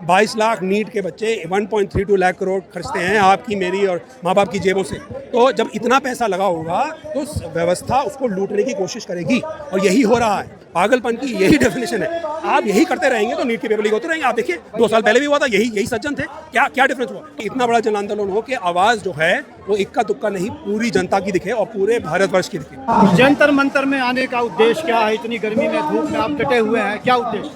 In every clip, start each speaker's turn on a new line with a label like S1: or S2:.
S1: 22 lakh NEET के बच्चे 1.32 लाख करोड़ खर्चते हैं आपकी मेरी और माँ बाप की जेबों से। तो जब इतना पैसा लगा होगा तो व्यवस्था उसको लूटने की कोशिश करेगी और यही हो रहा है। पागलपन की यही डेफिनेशन है। आप यही करते रहेंगे तो नीट की पेपर लीक होते रहेंगे। आप देखिए 2 साल पहले भी हुआ था, यही सज्जन थे। क्या डिफरेंस हुआ कि इतना बड़ा जन आंदोलन हो कि आवाज़ जो है वो इक्का दुक्का नहीं पूरी जनता की दिखे और पूरे भारतवर्ष की दिखे।
S2: जंतर मंतर में आने का उद्देश्य क्या है? इतनी गर्मी में धूप में आप डटे हुए हैं, क्या उद्देश्य?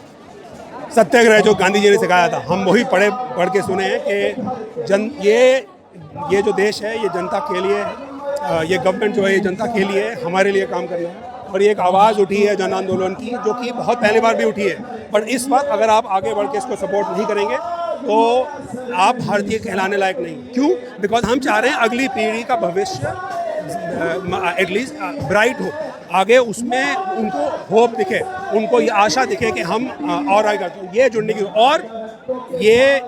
S1: सत्याग्रह जो गांधी जी ने सिखाया था, हम वही पढ़ के सुने हैं कि ये जो देश है ये जनता के लिए है। ये गवर्नमेंट जो है ये जनता के लिए है, हमारे लिए काम कर रही है। और ये एक आवाज़ उठी है जन आंदोलन की, जो कि बहुत पहली बार भी उठी है। पर इस वक्त अगर आप आगे बढ़ के इसको सपोर्ट नहीं करेंगे तो आप भारतीय कहलाने लायक नहीं। क्यों? बिकॉज हम चाह रहे हैं अगली पीढ़ी का भविष्य एटलीस्ट ब्राइट हो, आगे उसमें उनको होप दिखे, उनको ये आशा दिखे कि हम और आगे करते। ये जुड़ने की और ये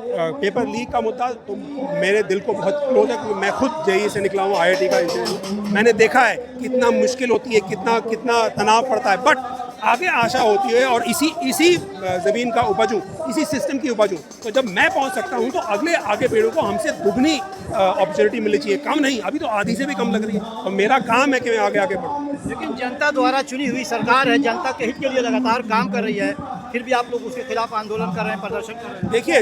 S1: पेपर लीक का मुद्दा तो मेरे दिल को बहुत क्लोज है, क्योंकि मैं खुद जेईई से निकला हूँ, IIT का इंजीनियर। मैंने देखा है कितना मुश्किल होती है, कितना तनाव पड़ता है, बट आगे आशा होती है। और इसी ज़मीन का उपजूँ, इसी सिस्टम की उपजूँ, तो जब मैं पहुँच सकता हूँ तो आगे पीढ़ियों को हमसे दुगनी अपॉर्चुनिटी मिलनी चाहिए, कम नहीं। अभी तो आधी से भी कम लग रही है और मेरा काम है कि मैं आगे बढ़ूँ।
S2: लेकिन जनता द्वारा चुनी हुई सरकार है, जनता के हित के लिए लगातार काम कर रही है, फिर भी आप लोग उसके खिलाफ आंदोलन कर रहे हैं, प्रदर्शन कर रहे हैं।
S1: देखिए,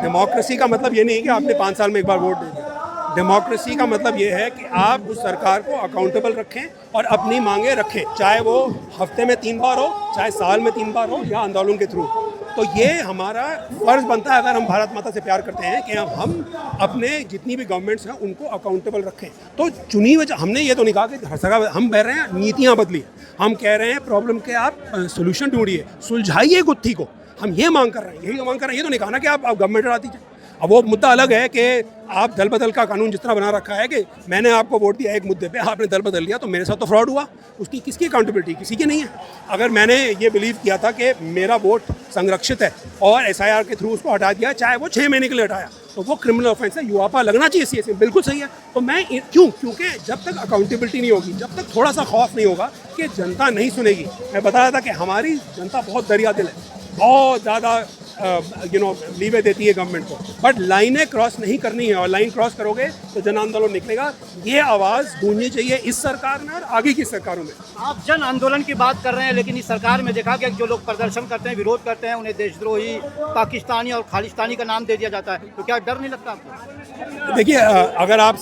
S1: डेमोक्रेसी का मतलब ये नहीं है कि आपने 5 साल में एक बार वोट दे दिया। डेमोक्रेसी का मतलब ये है कि आप उस सरकार को अकाउंटेबल रखें और अपनी मांगे रखें, चाहे वो हफ्ते में 3 बार हो, चाहे साल में 3 बार हो, या आंदोलन के थ्रू। तो ये हमारा फ़र्ज़ बनता है, अगर हम भारत माता से प्यार करते हैं, कि हम अपने जितनी भी गवर्नमेंट्स हैं उनको अकाउंटेबल रखें। तो चुनी हुई, हमने ये तो नहीं कहा कि हर जगह हम कह रहे हैं नीतियाँ बदलिए, हम कह रहे हैं प्रॉब्लम के आप सोल्यूशन ढूंढिए, सुलझाइए गुत्थी को। हम ये मांग कर रहे हैं, यही तो मांग कर रहे हैं। ये तो नहीं कहा ना कि आप गवर्नमेंट हटा दीजिए। अब वो मुद्दा अलग है कि आप दल बदल का कानून जिस तरह बना रखा है कि मैंने आपको वोट दिया एक मुद्दे पे, आपने दल बदल लिया तो मेरे साथ तो फ्रॉड हुआ, उसकी किसकी अकाउंटेबिलिटी? किसी की नहीं है। अगर मैंने ये बिलीव किया था कि मेरा वोट संरक्षित है और SIR के थ्रू उसको हटा दिया, चाहे वो 6 महीने के लिए हटाया, तो वो क्रिमिनल ऑफेंस है, युआपा लगना चाहिए CA। बिल्कुल सही है। तो मैं क्योंकि जब तक अकाउंटेबिलिटी नहीं होगी, जब तक थोड़ा सा खौफ नहीं होगा कि जनता नहीं सुनेगी। मैं बता रहा था कि हमारी जनता बहुत दरिया दिल है, बहुत ज़्यादा लीवे देती है गवर्नमेंट को, बट लाइनें क्रॉस नहीं करनी है। और लाइन क्रॉस करोगे तो जन आंदोलन निकलेगा। ये आवाज़ गूंजनी चाहिए इस सरकार में और आगे की सरकारों में।
S2: आप जन आंदोलन की बात कर रहे हैं, लेकिन इस सरकार में देखा गया जो लोग प्रदर्शन करते हैं, विरोध करते हैं, उन्हें देशद्रोही, पाकिस्तानी और खालिस्तानी का नाम दे दिया जाता है। तो क्या डर नहीं लगता आपको?
S1: देखिए, अगर आप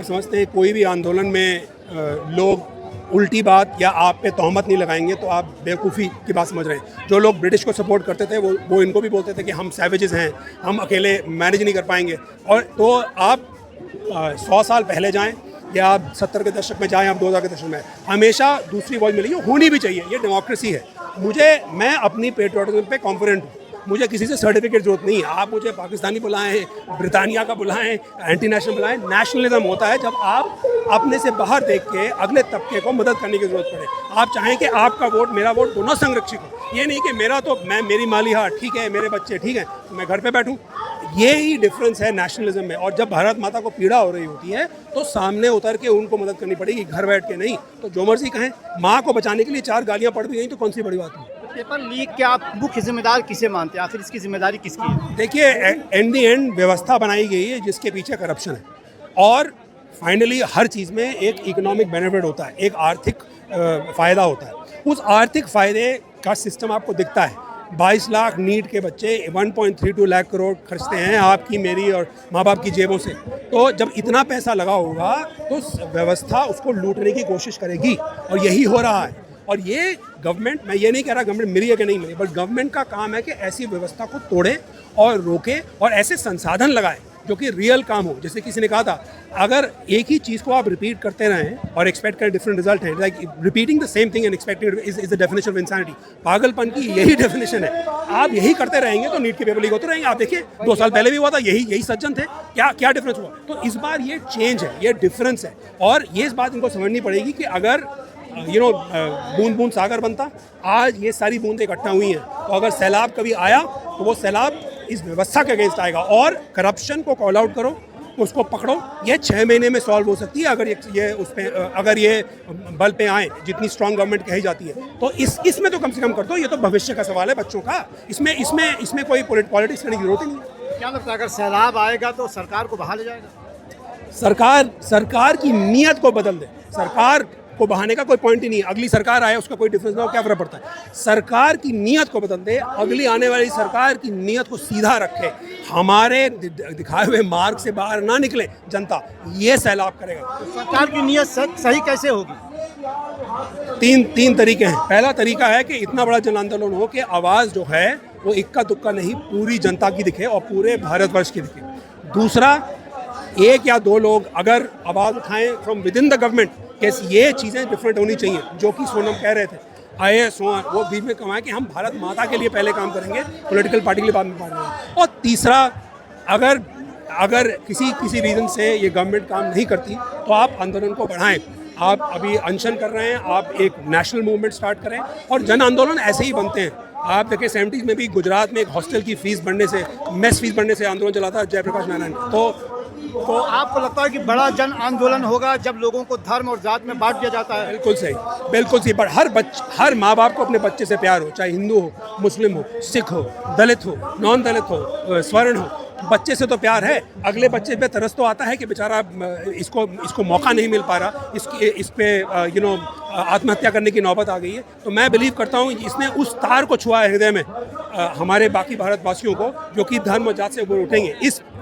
S1: समझते हैं कोई भी आंदोलन में लोग उल्टी बात या आप पे तहमत नहीं लगाएंगे तो आप बेवकूफ़ी की बात समझ रहे हैं। जो लोग ब्रिटिश को सपोर्ट करते थे वो इनको भी बोलते थे कि हम सैवेजेस हैं, हम अकेले मैनेज नहीं कर पाएंगे। और तो आप 100 साल पहले जाएं या आप 70 के दशक में जाएं, आप 2000 के दशक में, हमेशा दूसरी वॉइस मिलेगी, होनी भी चाहिए। ये डेमोक्रेसी है। मैं अपनी पेट्रियटिज्म पे कॉन्फिडेंट हूँ। मुझे किसी से सर्टिफिकेट जरूरत नहीं है। आप मुझे पाकिस्तानी बुलाएं, ब्रिटानिया का बुलाएं, एंटी नेशनल बुलाएं, नेशनलिज्म होता है जब आप अपने से बाहर देख के अगले तबके को मदद करने की जरूरत पड़े। आप चाहें कि आपका वोट, मेरा वोट, दोनों संरक्षित हो। ये नहीं कि मेरी माली हार ठीक है, मेरे बच्चे ठीक हैं, तो मैं घर पे बैठूं। ये ही डिफरेंस है नेशनलिज्म में। और जब भारत माता को पीड़ा हो रही होती है तो सामने उतर के उनको मदद करनी पड़ेगी, घर बैठ के नहीं। तो जो मर्जी कहें, माँ को बचाने के लिए 4 गालियाँ पड़ भी गई तो कौन सी बड़ी बात है?
S2: पेपर लीक के आप मुख्य जिम्मेदार किसे मानते हैं? आखिर इसकी जिम्मेदारी किसकी है?
S1: देखिए, एंड द एंड व्यवस्था बनाई गई है जिसके पीछे करप्शन है, और फाइनली हर चीज़ में एक इकोनॉमिक बेनिफिट होता है, एक आर्थिक फ़ायदा होता है। उस आर्थिक फ़ायदे का सिस्टम आपको दिखता है। 22 लाख नीट के बच्चे 1.32 लाख करोड़ खर्चते हैं आपकी मेरी और माँ बाप की जेबों से। तो जब इतना पैसा लगा होगा तो व्यवस्था उसको लूटने की कोशिश करेगी और यही हो रहा है। और ये गवर्नमेंट, मैं ये नहीं कह रहा गवर्नमेंट मिली है कि नहीं मिली, बट गवर्नमेंट का काम है कि ऐसी व्यवस्था को तोड़े और रोके और ऐसे संसाधन लगाए जो कि रियल काम हो। जैसे किसी ने कहा था, अगर एक ही चीज़ को आप रिपीट करते रहें और एक्सपेक्ट करें डिफरेंट रिजल्ट हैं, like repeating the same thing and expecting is the definition of insanity. पागलपन की यही डेफिनेशन है। आप यही करते रहेंगे तो नीट के पेपर लीक होते रहेंगे। आप देखिए 2 साल पहले भी हुआ था, यही सज्जन थे। क्या डिफरेंस हुआ? तो इस बार ये चेंज है, ये डिफरेंस है। और ये इस बात इनको समझनी पड़ेगी कि अगर बूंद बूंद सागर बनता, आज ये सारी बूंदें इकट्ठा हुई हैं, तो अगर सैलाब कभी आया तो वो सैलाब इस व्यवस्था के अगेंस्ट आएगा। और करप्शन को कॉल आउट करो, उसको पकड़ो। ये 6 महीने में सॉल्व हो सकती है अगर ये उस पे अगर ये बल पे आए, जितनी स्ट्रांग गवर्नमेंट कही जाती है। तो इसमें तो कम से कम कर दो। ये तो भविष्य का सवाल है बच्चों का, इसमें कोई पॉलिटिक्स करने की जरूरत ही नहीं है।
S2: क्या लगता है अगर सैलाब आएगा तो सरकार को बहा ले जाएगा?
S1: सरकार की नीयत को बदल दे। सरकार को बहाने का कोई पॉइंट ही नहीं है। अगली सरकार आए उसका कोई डिफरेंस ना हो, क्या फर्क पड़ता है। सरकार की नीयत को बदल दे, अगली आने वाली सरकार की नीयत को सीधा रखे, हमारे दिखाए हुए मार्ग से बाहर ना निकले जनता, ये सैलाब करेगा।
S2: तो सरकार की नीयत सही कैसे होगी?
S1: तीन तरीके हैं। पहला तरीका है कि इतना बड़ा जन आंदोलन हो कि आवाज़ जो है वो इक्का दुक्का नहीं, पूरी जनता की दिखे और पूरे भारतवर्ष की दिखे। दूसरा, एक या दो लोग अगर आवाज़ उठाएं from with in the government कि ये चीज़ें डिफरेंट होनी चाहिए, जो कि सोनम कह रहे थे, IAS वो बीच में कमाए कि हम भारत माता के लिए पहले काम करेंगे, पॉलिटिकल पार्टी के लिए बाद में काम करेंगे। और तीसरा, अगर किसी रीज़न से ये गवर्नमेंट काम नहीं करती तो आप आंदोलन को बढ़ाएं। आप अभी अनशन कर रहे हैं, आप एक नेशनल मूवमेंट स्टार्ट करें और जन आंदोलन ऐसे ही बनते हैं। आप देखिए 70s में भी गुजरात में एक हॉस्टल की फीस बढ़ने से, मेस फीस बढ़ने से आंदोलन चला था जयप्रकाश नारायण।
S2: तो आपको लगता है कि बड़ा जन आंदोलन होगा जब लोगों को धर्म और जात में बांट दिया जाता है?
S1: बिल्कुल सही, बिल्कुल सही। पर हर माँ बाप को अपने बच्चे से प्यार हो, चाहे हिंदू हो, मुस्लिम हो, सिख हो, दलित हो, नॉन दलित हो, स्वर्ण हो, बच्चे से तो प्यार है। अगले बच्चे पे तरस तो आता है कि बेचारा इसको मौका नहीं मिल पा रहा, इस पे आत्महत्या करने की नौबत आ गई है। तो मैं बिलीव करता हूँ इसने उस तार को छुआ है हृदय में हमारे बाकी भारतवासियों को, जो कि धर्म और जात से वोट उठेंगे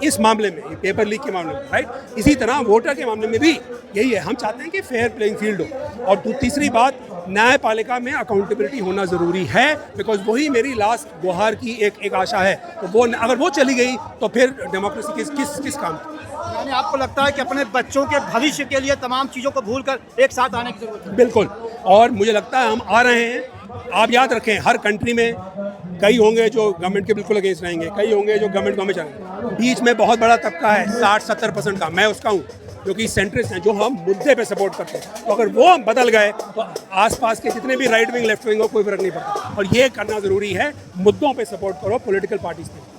S1: इस मामले में, पेपर लीक के मामले में, राइट। इसी तरह वोटर के मामले में भी यही है। हम चाहते हैं कि फेयर प्लेइंग फील्ड हो। और तीसरी बात, न्यायपालिका में अकाउंटेबिलिटी होना ज़रूरी है, बिकॉज वही मेरी लास्ट गुहार की एक आशा है। तो वो अगर वो चली गई तो फिर डेमोक्रेसी किस काम की?
S2: यानी आपको लगता है कि अपने बच्चों के भविष्य के लिए तमाम चीज़ों को भूलकर एक साथ आने की जरूरत है?
S1: बिल्कुल। और मुझे लगता है हम आ रहे हैं। आप याद रखें, हर कंट्री में कई होंगे जो गवर्नमेंट के बिल्कुल अगेंस्ट रहेंगे, कई होंगे जो गवर्नमेंट में चलेंगे। बीच में बहुत बड़ा तबका है 60-70% का, मैं उसका हूँ, जो कि सेंट्रिस्ट हैं, जो हम मुद्दे पे सपोर्ट करते हैं। तो अगर वो बदल गए तो आसपास के जितने भी राइट विंग लेफ्ट विंग हो कोई फर्क नहीं पड़ता। और ये करना ज़रूरी है, मुद्दों पे सपोर्ट करो पॉलिटिकल पार्टीज पे।